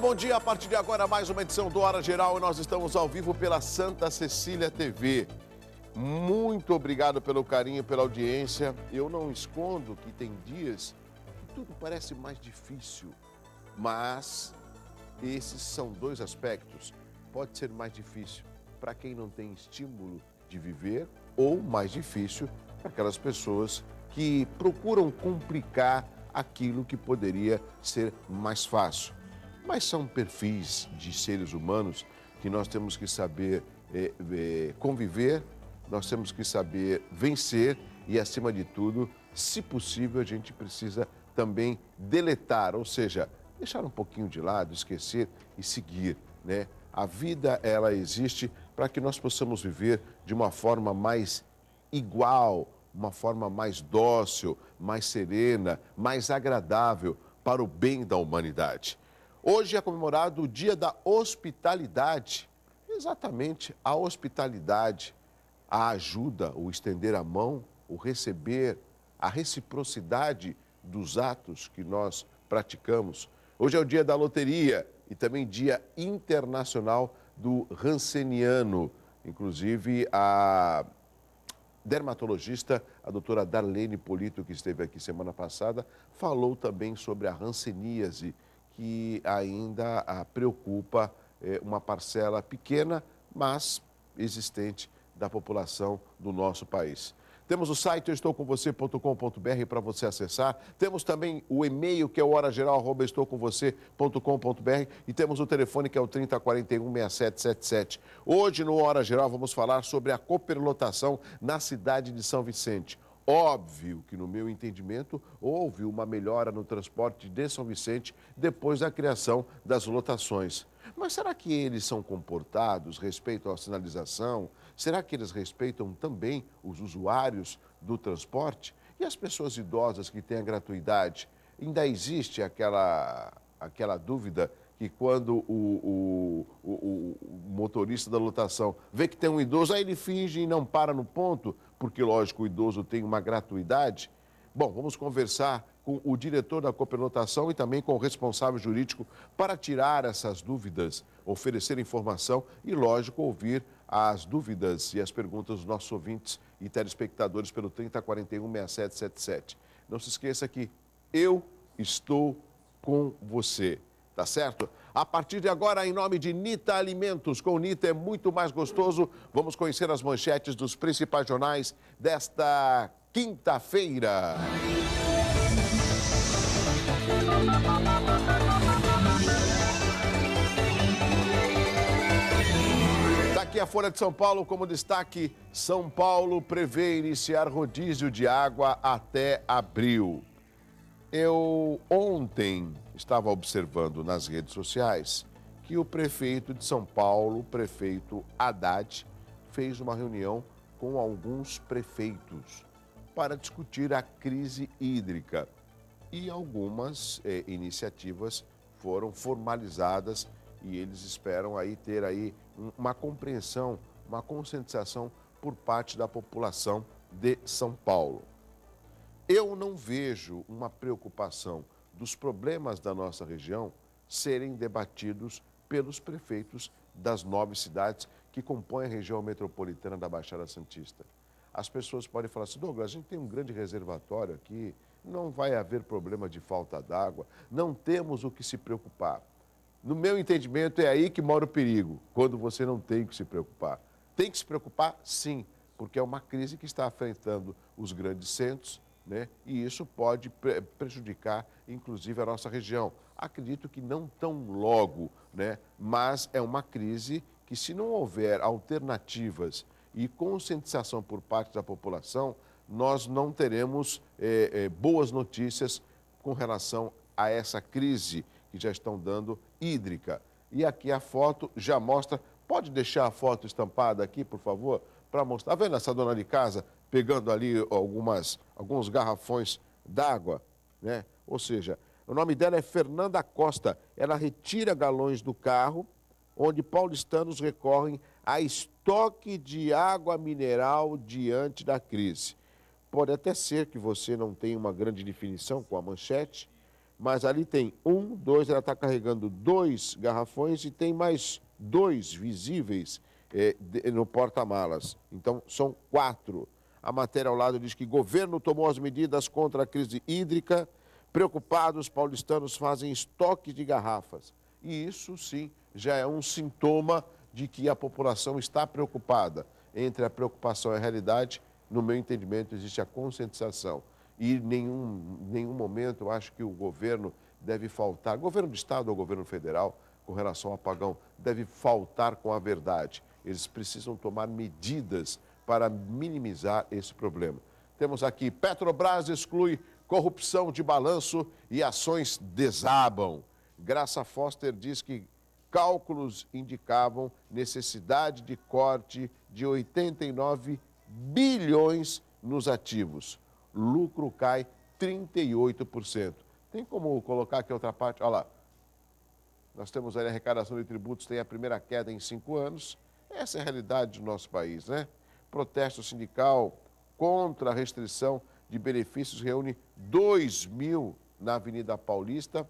Muito bom dia, a partir de agora mais uma edição do Hora Geral e nós estamos ao vivo pela Santa Cecília TV. Muito obrigado pelo carinho, pela audiência. Eu não escondo que tem dias que tudo parece mais difícil, mas esses são dois aspectos. Pode ser mais difícil para quem não tem estímulo de viver ou mais difícil para aquelas pessoas que procuram complicar aquilo que poderia ser mais fácil. Mas são perfis de seres humanos que nós temos que saber conviver, nós temos que saber vencer e, acima de tudo, se possível, a gente precisa também deletar, ou seja, deixar um pouquinho de lado, esquecer e seguir, né? A vida, ela existe para que nós possamos viver de uma forma mais igual, uma forma mais dócil, mais serena, mais agradável para o bem da humanidade. Hoje é comemorado o Dia da Hospitalidade. Exatamente, a hospitalidade, a ajuda, o estender a mão, o receber, a reciprocidade dos atos que nós praticamos. Hoje é o dia da loteria e também Dia Internacional do Ranceniano. Inclusive, a dermatologista, a doutora Darlene Polito, que esteve aqui semana passada, falou também sobre a hanseníase, que ainda preocupa uma parcela pequena, mas existente, da população do nosso país. Temos o site euestoucomvocê.com.br para você acessar. Temos também o e-mail, que é o horageral@euestoucomvocê.com.br, e temos o telefone, que é o 3041-6777. Hoje, no Hora Geral, vamos falar sobre a coperlotação na cidade de São Vicente. Óbvio que, no meu entendimento, houve uma melhora no transporte de São Vicente depois da criação das lotações. Mas será que eles são comportados, respeitam a sinalização? Será que eles respeitam também os usuários do transporte? E as pessoas idosas que têm a gratuidade? Ainda existe aquela dúvida que quando o motorista da lotação vê que tem um idoso, aí ele finge e não para no ponto, porque, lógico, o idoso tem uma gratuidade. Bom, vamos conversar com o diretor da coperlotação e também com o responsável jurídico para tirar essas dúvidas, oferecer informação e, lógico, ouvir as dúvidas e as perguntas dos nossos ouvintes e telespectadores pelo 3041-6777. Não se esqueça que eu estou com você. Tá certo? A partir de agora, em nome de Nita Alimentos, com Nita é muito mais gostoso. Vamos conhecer as manchetes dos principais jornais desta quinta-feira. Daqui a Folha de São Paulo, como destaque, São Paulo prevê iniciar rodízio de água até abril. Eu ontem estava observando nas redes sociais que o prefeito de São Paulo, o prefeito Haddad, fez uma reunião com alguns prefeitos para discutir a crise hídrica. E algumas iniciativas foram formalizadas e eles esperam aí ter aí uma compreensão, uma conscientização por parte da população de São Paulo. Eu não vejo uma preocupação dos problemas da nossa região serem debatidos pelos prefeitos das 9 cidades que compõem a região metropolitana da Baixada Santista. As pessoas podem falar assim: Douglas, a gente tem um grande reservatório aqui, não vai haver problema de falta d'água, não temos o que se preocupar. No meu entendimento, é aí que mora o perigo, quando você não tem que se preocupar. Tem que se preocupar, sim, porque é uma crise que está afetando os grandes centros, né? E isso pode prejudicar, inclusive, a nossa região. Acredito que não tão logo, né? Mas é uma crise que, se não houver alternativas e conscientização por parte da população, nós não teremos boas notícias com relação a essa crise que já estão dando hídrica. E aqui a foto já mostra. Pode deixar a foto estampada aqui, por favor, para mostrar. Está vendo essa dona de casa pegando ali alguns garrafões d'água, né? Ou seja, o nome dela é Fernanda Costa. Ela retira galões do carro, onde paulistanos recorrem a estoque de água mineral diante da crise. Pode até ser que você não tenha uma grande definição com a manchete, mas ali tem um, dois, ela está carregando 2 garrafões e tem mais 2 visíveis no porta-malas. Então, são 4. A matéria ao lado diz que o governo tomou as medidas contra a crise hídrica. Preocupados, paulistanos fazem estoque de garrafas. E isso, sim, já é um sintoma de que a população está preocupada. Entre a preocupação e a realidade, no meu entendimento, existe a conscientização. E em nenhum momento eu acho que o governo deve faltar, governo do Estado ou governo federal, com relação ao apagão, deve faltar com a verdade. Eles precisam tomar medidas para minimizar esse problema. Temos aqui, Petrobras exclui corrupção de balanço e ações desabam. Graça Foster diz que cálculos indicavam necessidade de corte de 89 bilhões nos ativos. Lucro cai 38%. Tem como colocar aqui outra parte? Olha lá. Nós temos ali a arrecadação de tributos, tem a primeira queda em 5 anos. Essa é a realidade do nosso país, né? Protesto sindical contra a restrição de benefícios reúne 2.000 na Avenida Paulista.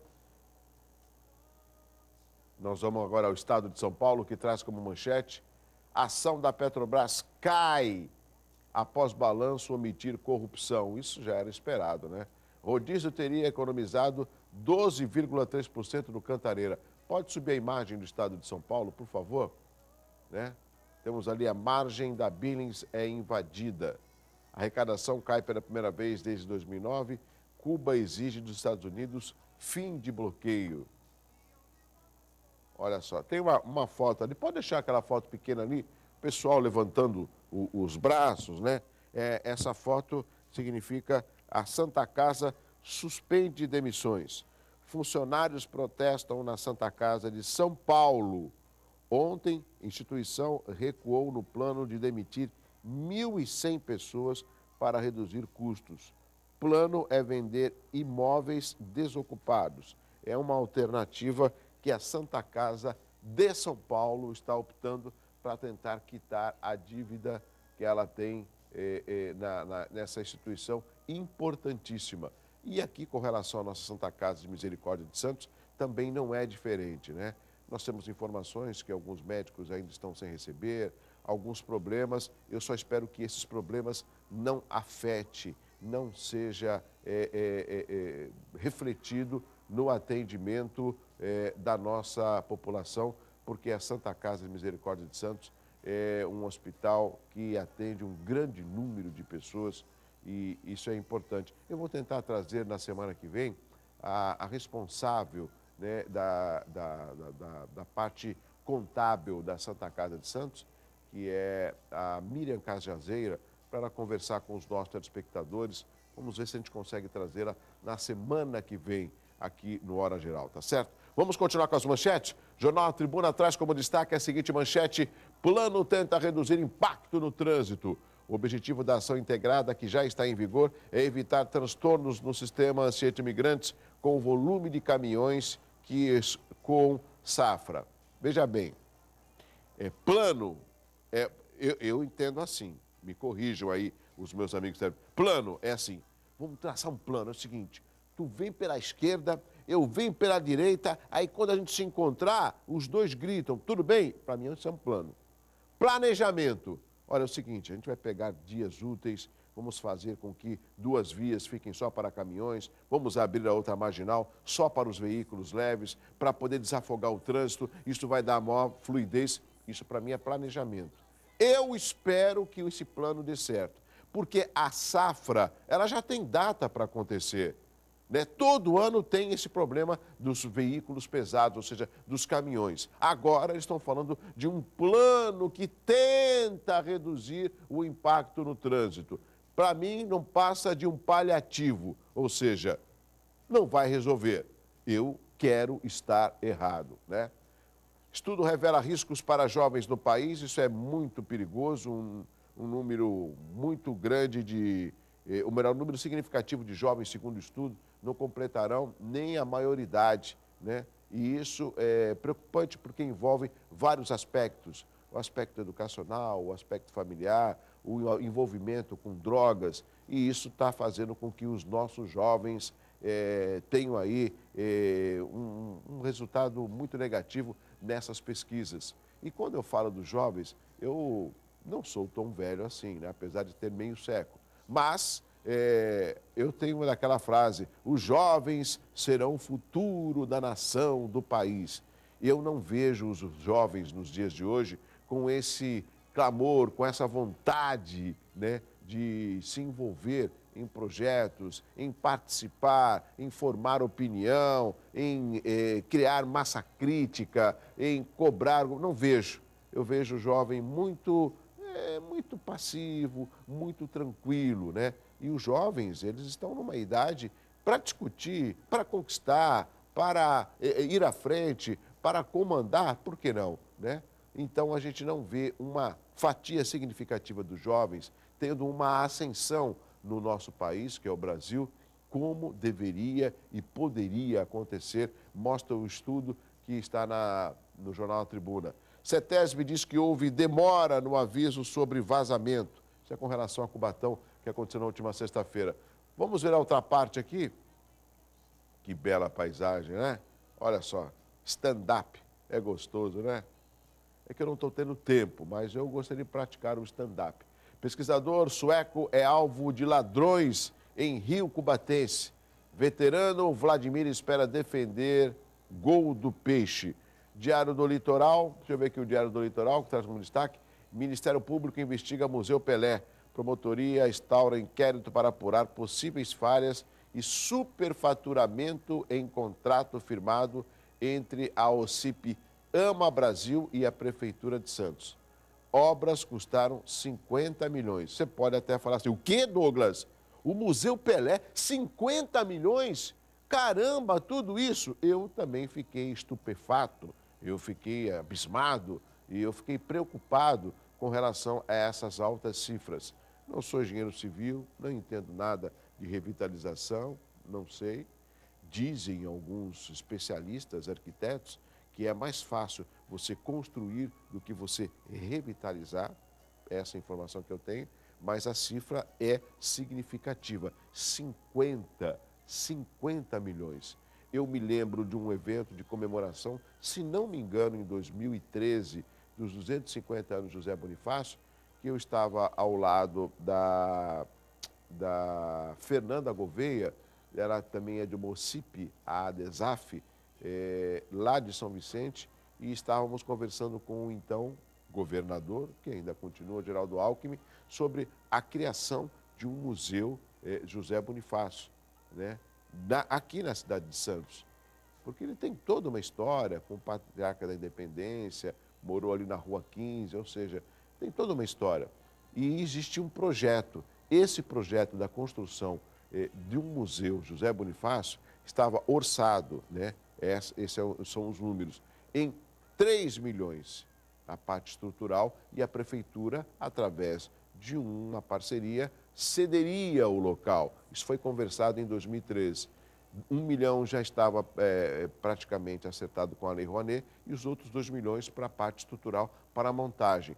Nós vamos agora ao estado de São Paulo, que traz como manchete: ação da Petrobras cai após balanço omitir corrupção. Isso já era esperado, né? Rodízio teria economizado 12,3% no Cantareira. Pode subir a imagem do estado de São Paulo, por favor? Né? Temos ali a margem da Billings é invadida. A arrecadação cai pela primeira vez desde 2009. Cuba exige dos Estados Unidos fim de bloqueio. Olha só, tem uma foto ali. Pode deixar aquela foto pequena ali, o pessoal levantando os braços, né? Essa foto significa a Santa Casa suspende demissões. Funcionários protestam na Santa Casa de São Paulo. Ontem, a instituição recuou no plano de demitir 1.100 pessoas para reduzir custos. Plano é vender imóveis desocupados. É uma alternativa que a Santa Casa de São Paulo está optando para tentar quitar a dívida que ela tem nessa instituição importantíssima. E aqui, com relação à nossa Santa Casa de Misericórdia de Santos, também não é diferente, né? Nós temos informações que alguns médicos ainda estão sem receber, alguns problemas. Eu só espero que esses problemas não afetem, não seja refletido no atendimento da nossa população, porque a Santa Casa de Misericórdia de Santos é um hospital que atende um grande número de pessoas e isso é importante. Eu vou tentar trazer na semana que vem a responsável, né, da parte contábil da Santa Casa de Santos, que é a Miriam Cajazeira, para ela conversar com os nossos telespectadores. Vamos ver se a gente consegue trazê-la na semana que vem aqui no Hora Geral, tá certo? Vamos continuar com as manchetes? Jornal Tribuna traz como destaque a seguinte manchete: plano tenta reduzir impacto no trânsito. O objetivo da ação integrada, que já está em vigor, é evitar transtornos no sistema anti-imigrantes com o volume de caminhões que com safra. Veja bem, plano, eu entendo assim, me corrijam aí os meus amigos. Plano é assim, vamos traçar um plano, é o seguinte: tu vem pela esquerda, eu venho pela direita, aí quando a gente se encontrar, os dois gritam, tudo bem? Para mim isso é um plano. Planejamento. Olha, é o seguinte, a gente vai pegar dias úteis, vamos fazer com que 2 vias fiquem só para caminhões, vamos abrir a outra marginal só para os veículos leves, para poder desafogar o trânsito, isso vai dar maior fluidez, isso para mim é planejamento. Eu espero que esse plano dê certo, porque a safra, ela já tem data para acontecer. Né? Todo ano tem esse problema dos veículos pesados, ou seja, dos caminhões. Agora eles estão falando de um plano que tenta reduzir o impacto no trânsito. Para mim, não passa de um paliativo, ou seja, não vai resolver. Eu quero estar errado, né? Estudo revela riscos para jovens no país, isso é muito perigoso, um número muito grande o melhor número significativo de jovens, segundo o estudo, não completarão nem a maioridade, né? E isso é preocupante porque envolve vários aspectos, o aspecto educacional, o aspecto familiar, o envolvimento com drogas, e isso está fazendo com que os nossos jovens tenho aí um resultado muito negativo nessas pesquisas. E quando eu falo dos jovens, eu não sou tão velho assim, né? Apesar de ter meio século. Mas eu tenho daquela frase, os jovens serão o futuro da nação, do país. E eu não vejo os jovens nos dias de hoje com esse clamor, com essa vontade, né, de se envolver em projetos, em participar, em formar opinião, em criar massa crítica, em cobrar. Não vejo. Eu vejo o jovem muito passivo, muito tranquilo, né? E os jovens, eles estão numa idade para discutir, para conquistar, para ir à frente, para comandar, por que não, né? Então, a gente não vê uma fatia significativa dos jovens tendo uma ascensão no nosso país, que é o Brasil, como deveria e poderia acontecer, mostra o estudo que está no jornal A Tribuna. CETESB diz que houve demora no aviso sobre vazamento. Isso é com relação a Cubatão, que aconteceu na última sexta-feira. Vamos ver a outra parte aqui? Que bela paisagem, né? Olha só, stand-up. É gostoso, né? É que eu não estou tendo tempo, mas eu gostaria de praticar o stand-up. Pesquisador sueco é alvo de ladrões em Rio Cubatense. Veterano Vladimir espera defender gol do Peixe. Diário do Litoral, deixa eu ver aqui o Diário do Litoral, que traz como destaque. Ministério Público investiga Museu Pelé. Promotoria instaura inquérito para apurar possíveis falhas e superfaturamento em contrato firmado entre a OCIP Ama Brasil e a Prefeitura de Santos. Obras custaram 50 milhões. Você pode até falar assim, o quê, Douglas? O Museu Pelé, 50 milhões? Caramba, tudo isso? Eu também fiquei estupefato, eu fiquei abismado e eu fiquei preocupado com relação a essas altas cifras. Não sou engenheiro civil, não entendo nada de revitalização, não sei. Dizem alguns especialistas, arquitetos, que é mais fácil você construir do que você revitalizar, essa informação que eu tenho, mas a cifra é significativa, 50 milhões. Eu me lembro de um evento de comemoração, se não me engano, em 2013, dos 250 anos de José Bonifácio, que eu estava ao lado da Fernanda Gouveia, ela também é de uma OCIP, a ADESAF, lá de São Vicente, e estávamos conversando com o então governador, que ainda continua, Geraldo Alckmin, sobre a criação de um museu José Bonifácio, né? Aqui na cidade de Santos. Porque ele tem toda uma história com o patriarca da Independência, morou ali na Rua 15, ou seja, tem toda uma história. E existe um projeto. Esse projeto da construção de um museu José Bonifácio estava orçado, né? Esses são os números, em 3 milhões a parte estrutural e a prefeitura, através de uma parceria, cederia o local. Isso foi conversado em 2013. 1 milhão já estava praticamente acertado com a Lei Rouanet e os outros 2 milhões para a parte estrutural, para a montagem.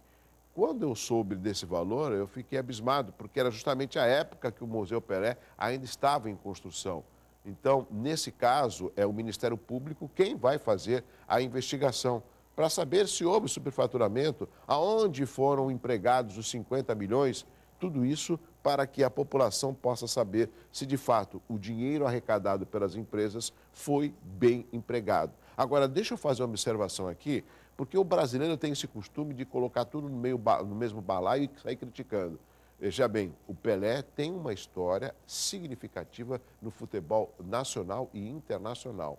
Quando eu soube desse valor, eu fiquei abismado, porque era justamente a época que o Museu Pelé ainda estava em construção. Então, nesse caso, é o Ministério Público quem vai fazer a investigação para saber se houve superfaturamento, aonde foram empregados os 50 milhões, tudo isso para que a população possa saber se, de fato, o dinheiro arrecadado pelas empresas foi bem empregado. Agora, deixa eu fazer uma observação aqui, porque o brasileiro tem esse costume de colocar tudo no mesmo balaio e sair criticando. Veja bem, o Pelé tem uma história significativa no futebol nacional e internacional.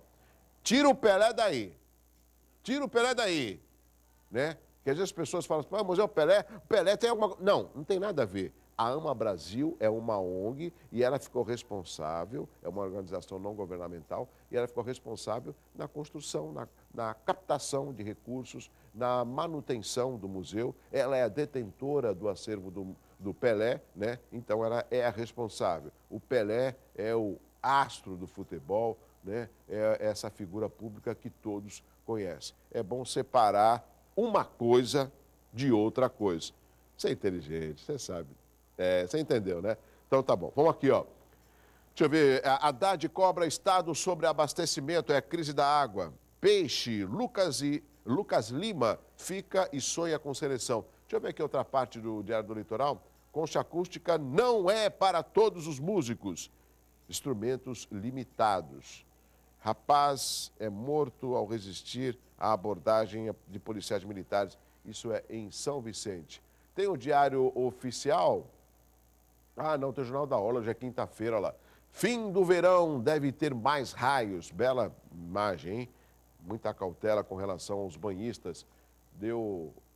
Tira o Pelé daí. Tira o Pelé daí. Né? Porque às vezes as pessoas falam assim, mas é o Pelé tem alguma coisa. Não, não tem nada a ver. A Ama Brasil é uma ONG e ela ficou responsável, é uma organização não governamental, e ela ficou responsável na construção, na captação de recursos, na manutenção do museu. Ela é a detentora do acervo do Pelé, né? Então ela é a responsável. O Pelé é o astro do futebol, né? É essa figura pública que todos conhecem. É bom separar uma coisa de outra coisa. Você é inteligente, você sabe. Você entendeu, né? Então tá bom. Vamos aqui, ó. Deixa eu ver, a Haddad cobra Estado sobre abastecimento, é a crise da água. Peixe, Lucas Lima fica e sonha com seleção. Deixa eu ver aqui outra parte do Diário do Litoral. Concha acústica não é para todos os músicos. Instrumentos limitados. Rapaz é morto ao resistir à abordagem de policiais militares. Isso é em São Vicente. Tem o Diário Oficial? Ah, não, tem o Jornal da Orla, hoje é quinta-feira lá. Fim do verão deve ter mais raios. Bela imagem, hein? Muita cautela com relação aos banhistas.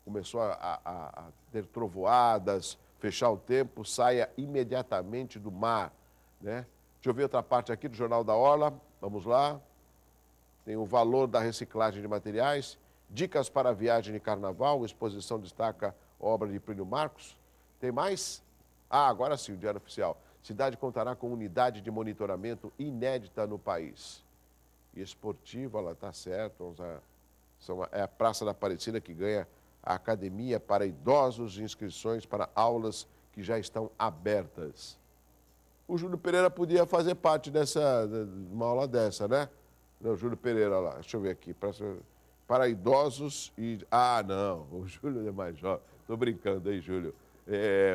Começou a ter trovoadas, fechar o tempo, saia imediatamente do mar, né? Deixa eu ver outra parte aqui do Jornal da Orla. Vamos lá. Tem o valor da reciclagem de materiais. Dicas para a viagem de carnaval. Exposição destaca obra de Plínio Marcos. Tem mais? Ah, agora sim, o Diário Oficial. Cidade contará com unidade de monitoramento inédita no país. E esportiva, ela está certo. É a Praça da Aparecida que ganha a academia para idosos e inscrições para aulas que já estão abertas. O Júlio Pereira podia fazer parte de uma aula dessa, né? Não, Júlio Pereira lá, deixa eu ver aqui. Para idosos e... Ah, não, o Júlio é mais jovem. Estou brincando aí, Júlio.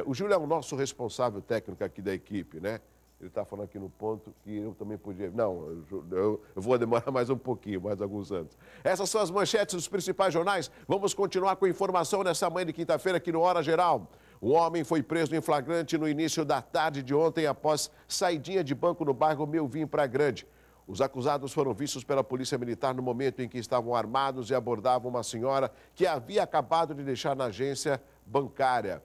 O Júlio é o nosso responsável técnico aqui da equipe, né? Ele está falando aqui no ponto que eu também podia... Não, eu vou demorar mais um pouquinho, mais alguns anos. Essas são as manchetes dos principais jornais. Vamos continuar com informação nessa manhã de quinta-feira aqui no Hora Geral. Um homem foi preso em flagrante no início da tarde de ontem após saidinha de banco no bairro Melvim, Praia Grande. Os acusados foram vistos pela polícia militar no momento em que estavam armados e abordavam uma senhora que havia acabado de deixar na agência bancária.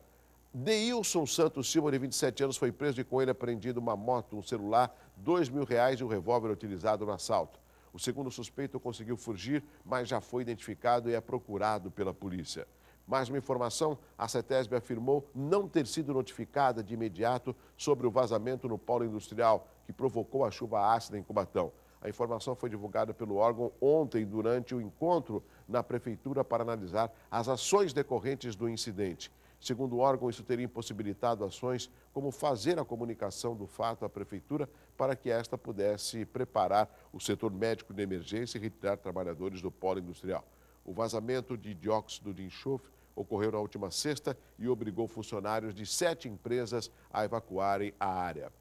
Deilson Santos Silva, de 27 anos, foi preso e com ele apreendido uma moto, um celular, R$ 2.000 e um revólver utilizado no assalto. O segundo suspeito conseguiu fugir, mas já foi identificado e é procurado pela polícia. Mais uma informação, a CETESB afirmou não ter sido notificada de imediato sobre o vazamento no polo industrial, que provocou a chuva ácida em Cubatão. A informação foi divulgada pelo órgão ontem, durante o encontro na Prefeitura para analisar as ações decorrentes do incidente. Segundo o órgão, isso teria impossibilitado ações como fazer a comunicação do fato à Prefeitura para que esta pudesse preparar o setor médico de emergência e retirar trabalhadores do polo industrial. O vazamento de dióxido de enxofre ocorreu na última sexta e obrigou funcionários de 7 empresas a evacuarem a área.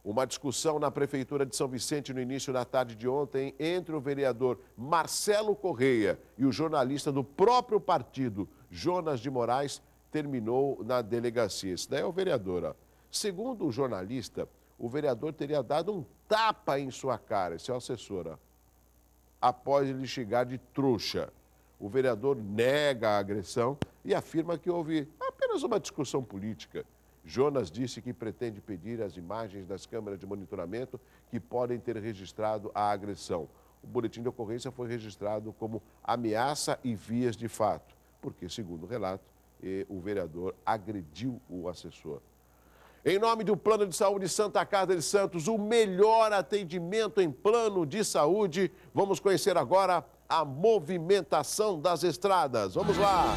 Uma discussão na Prefeitura de São Vicente no início da tarde de ontem entre o vereador Marcelo Correia e o jornalista do próprio partido, Jonas de Moraes, terminou na delegacia. Esse daí é o vereador. Ó. Segundo o jornalista, o vereador teria dado um tapa em sua cara, esse é o assessor, ó, após ele chegar de trouxa. O vereador nega a agressão e afirma que houve apenas uma discussão política. Jonas disse que pretende pedir as imagens das câmeras de monitoramento que podem ter registrado a agressão. O boletim de ocorrência foi registrado como ameaça e vias de fato, porque, segundo o relato, o vereador agrediu o assessor. Em nome do Plano de Saúde Santa Casa de Santos, o melhor atendimento em plano de saúde, vamos conhecer agora a movimentação das estradas. Vamos lá!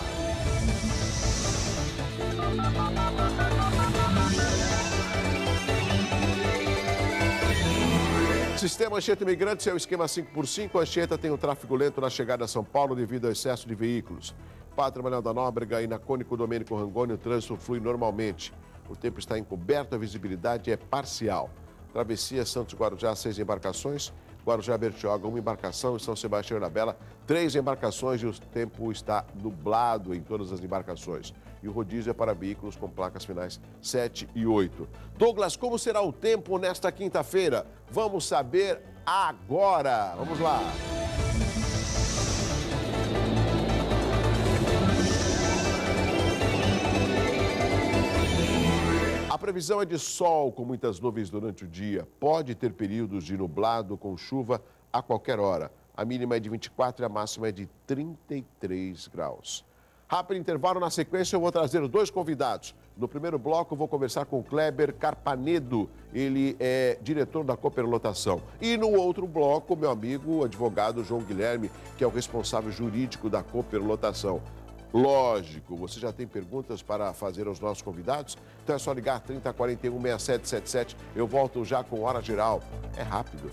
Sistema Anchieta Imigrantes é o esquema 5x5. A Anchieta tem um tráfego lento na chegada a São Paulo devido ao excesso de veículos. Padre Manuel da Nóbrega e na Cônico Domênico Rangoni, o trânsito flui normalmente. O tempo está encoberto, a visibilidade é parcial. Travessia Santos-Guarujá, 6 embarcações. Guarujá-Bertioga, 1 embarcação. E São Sebastião da Bela, 3 embarcações e o tempo está nublado em todas as embarcações. E o rodízio é para veículos com placas finais 7 e 8. Douglas, como será o tempo nesta quinta-feira? Vamos saber agora. Vamos lá. A previsão é de sol com muitas nuvens durante o dia. Pode ter períodos de nublado com chuva a qualquer hora. A mínima é de 24 e a máxima é de 33 graus. Rápido intervalo, na sequência eu vou trazer 2 convidados. No primeiro bloco eu vou conversar com o Kleber Carpanedo, ele é diretor da Cooperlotação. E no outro bloco, meu amigo, o advogado João Guilherme, que é o responsável jurídico da Cooperlotação. Lógico, você já tem perguntas para fazer aos nossos convidados? Então é só ligar 3041 6777. Eu volto já com Hora Geral. É rápido.